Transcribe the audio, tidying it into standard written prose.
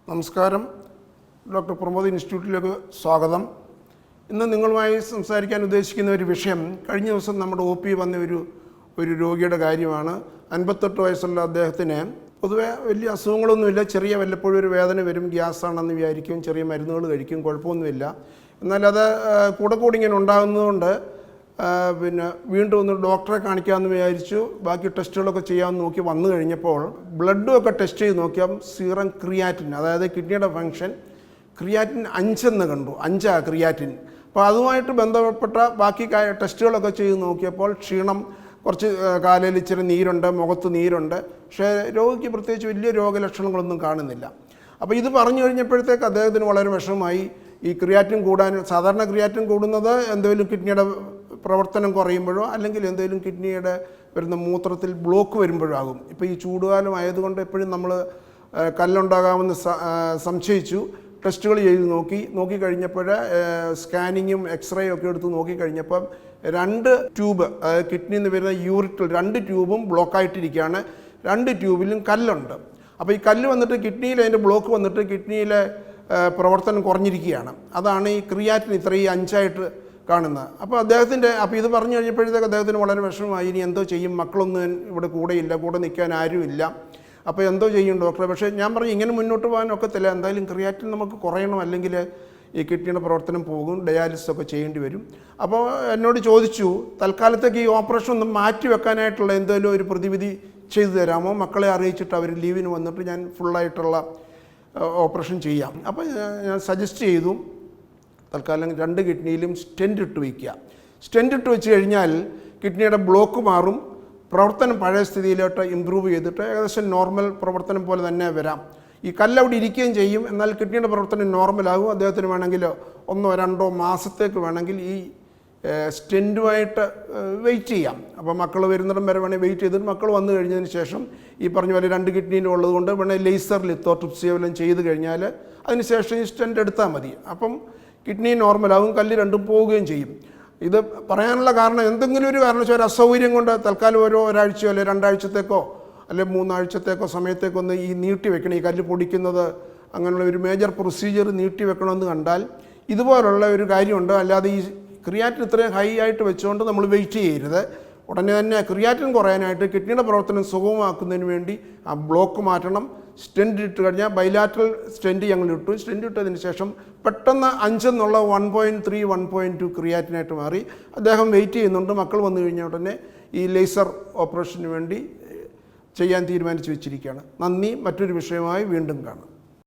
നമസ്കാരം. ഡോക്ടർ പ്രമോദ് ഇൻസ്റ്റിറ്റ്യൂട്ടിലേക്ക് സ്വാഗതം. ഇന്ന് നിങ്ങളുമായി സംസാരിക്കാൻ ഉദ്ദേശിക്കുന്ന ഒരു വിഷയം, കഴിഞ്ഞ ദിവസം നമ്മുടെ ഒ പി വന്ന ഒരു രോഗിയുടെ കാര്യമാണ്. 58 വയസ്സുള്ള അദ്ദേഹത്തിന് പൊതുവെ വലിയ അസുഖങ്ങളൊന്നുമില്ല, ചെറിയ വല്ലപ്പോഴും ഒരു വേദന വരും, ഗ്യാസാണെന്ന് വിചാരിക്കും, ചെറിയ മരുന്നുകൾ കഴിക്കും, കുഴപ്പമൊന്നുമില്ല. എന്നാൽ അത് കൂടെ ഇങ്ങനെ ഉണ്ടാകുന്നതുകൊണ്ട് വീണ്ടും ഒന്ന് ഡോക്ടറെ കാണിക്കാമെന്ന് വിചാരിച്ചു. ബാക്കി ടെസ്റ്റുകളൊക്കെ ചെയ്യാമെന്ന് നോക്കി വന്നു കഴിഞ്ഞപ്പോൾ ബ്ലഡും ഒക്കെ ടെസ്റ്റ് ചെയ്ത് നോക്കിയാൽ സീറം ക്രിയാറ്റിൻ, അതായത് കിഡ്നിയുടെ ഫങ്ഷൻ ക്രിയാറ്റിൻ 5 എന്ന് കണ്ടു. 5 ക്രിയാറ്റിൻ. അപ്പോൾ അതുമായിട്ട് ബന്ധപ്പെട്ട ബാക്കി ടെസ്റ്റുകളൊക്കെ ചെയ്ത് നോക്കിയപ്പോൾ ക്ഷീണം, കുറച്ച് കാലയിൽ ഇച്ചിരി നീരുണ്ട്, മുഖത്ത് നീരുണ്ട്, പക്ഷേ രോഗിക്ക് പ്രത്യേകിച്ച് വലിയ രോഗലക്ഷണങ്ങളൊന്നും കാണുന്നില്ല. അപ്പോൾ ഇത് പറഞ്ഞു കഴിഞ്ഞപ്പോഴത്തേക്ക് അദ്ദേഹത്തിന് വളരെ വിഷമമായി. ഈ ക്രിയാറ്റിൻ സാധാരണ ക്രിയാറ്റിൻ കൂടുന്നത് എന്തെങ്കിലും കിഡ്നിയുടെ പ്രവർത്തനം കുറയുമ്പോഴോ അല്ലെങ്കിൽ എന്തെങ്കിലും കിഡ്നിയുടെ വരുന്ന മൂത്രത്തിൽ ബ്ലോക്ക് വരുമ്പോഴോ ആകും. ഇപ്പോൾ ഈ ചൂടുകാലം ആയതുകൊണ്ട് എപ്പോഴും നമ്മൾ കല്ലുണ്ടാകാമെന്ന് സംശയിച്ചു. ടെസ്റ്റുകൾ ചെയ്ത് നോക്കിക്കഴിഞ്ഞപ്പോൾ സ്കാനിങ്ങും എക്സ്റേ ഒക്കെ എടുത്ത് നോക്കിക്കഴിഞ്ഞപ്പം 2 ട്യൂബ്, അതായത് കിഡ്നിയിൽ നിന്ന് വരുന്ന യൂറിറ്റിൽ 2 ട്യൂബും ബ്ലോക്കായിട്ടിരിക്കുകയാണ്. 2 ട്യൂബിലും കല്ലുണ്ട്. അപ്പോൾ ഈ കല്ല് വന്നിട്ട് കിഡ്നിയിൽ അതിൻ്റെ ബ്ലോക്ക് വന്നിട്ട് കിഡ്നിയിലെ പ്രവർത്തനം കുറഞ്ഞിരിക്കുകയാണ്. അതാണ് ഈ ക്രിയാറ്റിൻ ഇത്രയും 5 കാണുന്നത്. അപ്പോൾ ഇത് പറഞ്ഞു കഴിഞ്ഞപ്പോഴത്തേക്ക് അദ്ദേഹത്തിന് വളരെ വിഷമമായി. ഇനി എന്തോ ചെയ്യും, മക്കളൊന്നും ഇവിടെ കൂടെ നിൽക്കാൻ ആരുമില്ല, അപ്പോൾ എന്തോ ചെയ്യും ഡോക്ടറെ. പക്ഷേ ഞാൻ പറഞ്ഞു ഇങ്ങനെ മുന്നോട്ട് പോകാൻ ഒക്കത്തില്ല, എന്തായാലും ക്രിയാറ്റിൻ നമുക്ക് കുറയണം, അല്ലെങ്കിൽ ഈ കിഡ്നിയുടെ പ്രവർത്തനം പോകും, ഡയാലിസിസ് ഒക്കെ ചെയ്യേണ്ടി വരും. അപ്പോൾ എന്നോട് ചോദിച്ചു, തൽക്കാലത്തേക്ക് ഈ ഓപ്പറേഷൻ ഒന്ന് മാറ്റി വെക്കാനായിട്ടുള്ള എന്തെങ്കിലും ഒരു പ്രതിവിധി ചെയ്തു തരാമോ, മക്കളെ അറിയിച്ചിട്ട് അവർ ലീവിന് വന്നിട്ട് ഞാൻ ഫുള്ളായിട്ടുള്ള ഓപ്പറേഷൻ ചെയ്യാം. അപ്പോൾ ഞാൻ സജസ്റ്റ് ചെയ്തു തൽക്കാലം 2 കിഡ്നിയിലും സ്റ്റെൻറ്റ് ഇട്ട് വയ്ക്കുക. സ്റ്റെൻറ്റ് ഇട്ട് വെച്ച് കഴിഞ്ഞാൽ കിഡ്നിയുടെ ബ്ലോക്ക് മാറും, പ്രവർത്തനം പഴയ സ്ഥിതിയിലോട്ട് ഇമ്പ്രൂവ് ചെയ്തിട്ട് ഏകദേശം നോർമൽ പ്രവർത്തനം പോലെ തന്നെ വരാം. ഈ കല്ലവിടെ ഇരിക്കുകയും ചെയ്യും, എന്നാൽ കിഡ്നിയുടെ പ്രവർത്തനം നോർമലാകും. അദ്ദേഹത്തിന് വേണമെങ്കിൽ 1-2 മാസത്തേക്ക് വേണമെങ്കിൽ ഈ സ്റ്റെൻറ്റുമായിട്ട് വെയിറ്റ് ചെയ്യാം. അപ്പോൾ മക്കൾ വരുന്നിടം വരെ വേണമെങ്കിൽ വെയിറ്റ് ചെയ്തിട്ട് മക്കൾ വന്നു കഴിഞ്ഞതിന് ശേഷം ഈ പറഞ്ഞ പോലെ 2 കിഡ്നിയിലും ഉള്ളതുകൊണ്ട് വേണമെങ്കിൽ ലേസർ ലിത്തോട്രിപ്സി എല്ലാം ചെയ്ത് കഴിഞ്ഞാൽ അതിന് ശേഷം ഈ സ്റ്റെൻറ്റ് എടുത്താൽ മതി. അപ്പം കിഡ്നി നോർമലാകും, കല്ല് രണ്ടും പോവുകയും ചെയ്യും. ഇത് പറയാനുള്ള കാരണം, എന്തെങ്കിലും ഒരു കാരണവശാൽ ഒരു അസൗകര്യം കൊണ്ട് തൽക്കാലം ഒരാഴ്ചയോ അല്ലെങ്കിൽ 2 ആഴ്ചത്തേക്കോ അല്ലെങ്കിൽ 3 ആഴ്ചത്തേക്കോ സമയത്തേക്കൊന്ന് ഈ നീട്ടി വെക്കണം, ഈ കല്ല് പൊടിക്കുന്നത്, അങ്ങനെയുള്ള ഒരു മേജർ പ്രൊസീജിയർ നീട്ടി വെക്കണമെന്ന് കണ്ടാൽ ഇതുപോലുള്ള ഒരു കാര്യമുണ്ട്. അല്ലാതെ ഈ ക്രിയാറ്റിൻ ഇത്രയും ഹൈ ആയിട്ട് വെച്ചുകൊണ്ട് നമ്മൾ വെയിറ്റ് ചെയ്യരുത്. ഉടനെ തന്നെ ക്രിയാറ്റിൻ കുറയാനായിട്ട് കിഡ്നിയുടെ പ്രവർത്തനം സുഗമമാക്കുന്നതിന് വേണ്ടി ആ ബ്ലോക്ക് മാറ്റണം. സ്റ്റെൻറ്റ് ഇട്ട് കഴിഞ്ഞാൽ ബൈലാറ്ററൽ സ്റ്റെൻറ്റ് ഞങ്ങൾ ഇട്ടു. സ്റ്റെൻറ്റ് ഇട്ടതിന് ശേഷം പെട്ടെന്ന് 5 എന്നുള്ള 1.3, 1.2 ക്രിയാറ്റിനായിട്ട് മാറി. അദ്ദേഹം വെയിറ്റ് ചെയ്യുന്നുണ്ട്. മക്കൾ വന്നു കഴിഞ്ഞാൽ ഉടനെ ഈ ലേസർ ഓപ്പറേഷന് വേണ്ടി ചെയ്യാൻ തീരുമാനിച്ചു വെച്ചിരിക്കുകയാണ്. നന്ദി. മറ്റൊരു വിഷയമായി വീണ്ടും കാണാം.